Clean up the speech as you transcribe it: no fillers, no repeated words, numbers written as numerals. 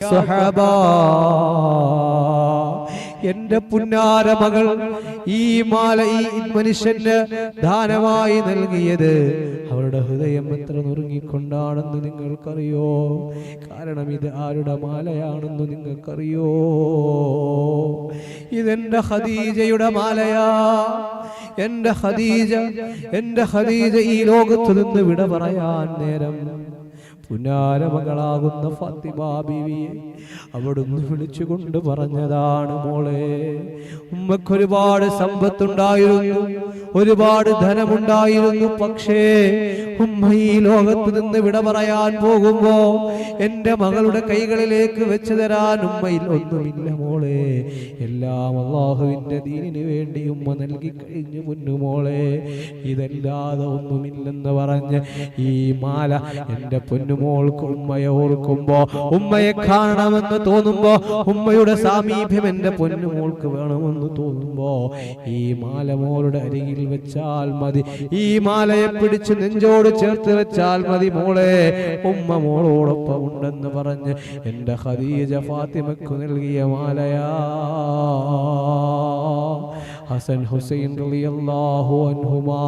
Sahaba എന്റെ പുന്നാര മകൾ ഈ മാല ഈ മനുഷ്യന് ദാനമായി നൽകിയത് അവരുടെ ഹൃദയം എത്ര നുറുങ്ങിക്കൊണ്ടാണെന്ന് നിങ്ങൾക്കറിയോ? കാരണം ഇത് ആരുടെ മാലയാണെന്ന് നിങ്ങൾക്കറിയോ? ഇതെന്റെ ഖദീജയുടെ മാലയാ. എന്റെ ഖദീജ ഈ ലോകത്ത് നിന്ന് വിട പറയാൻ നേരം പുന്നാര മകളാകുന്ന ഫാത്തിമ ബീവിയെ അവിടുന്ന് വിളിച്ചുകൊണ്ട് പറഞ്ഞതാണ്, മോളെ, ഉമ്മക്ക് ഒരുപാട് സമ്പത്തുണ്ടായിരുന്നു, ഒരുപാട് ധനമുണ്ടായിരുന്നു. പക്ഷേ ഉമ്മ ഈ ലോകത്ത് നിന്ന് വിട പറയാൻ പോകുമ്പോ എന്റെ മകളുടെ കൈകളിലേക്ക് വെച്ച് തരാൻ ഉമ്മയിൽ ഒന്നുമില്ല മോളെ. എല്ലാം അല്ലാഹുവിന്റെ ദീനിന് വേണ്ടി ഉമ്മ നൽകി കഴിഞ്ഞു പൊന്നുമോളെ. ഇതല്ലാതെ ഒന്നുമില്ലെന്ന് പറഞ്ഞ് ഈ മാല എന്റെ പൊന്നുമോൾക്ക് ഉമ്മയെ ഓർക്കുമ്പോ, ഉമ്മയെ കാണണമെന്ന് തോന്നുമ്പോ, ഉമ്മയുടെ സാമീപ്യം എന്റെ പൊന്നുമോൾക്ക് വേണമെന്ന് തോന്നുമ്പോ ഈ മാല മോളുടെ അരികിൽ വെച്ചാൽ മതി. ഈ മാലയെ പിടിച്ച് നെഞ്ചോട് ചേർത്ത് വെച്ചാൽ മതി മോളെ. ഉമ്മ മോളോടൊപ്പം ഉണ്ടെന്ന് പറഞ്ഞ് എന്റെ ഖദീജ ഫാത്തിമക്ക് നൽകിയ മാലയാ. ഹസൻ ഹുസൈൻ റളിയല്ലാഹു അൻഹുമാ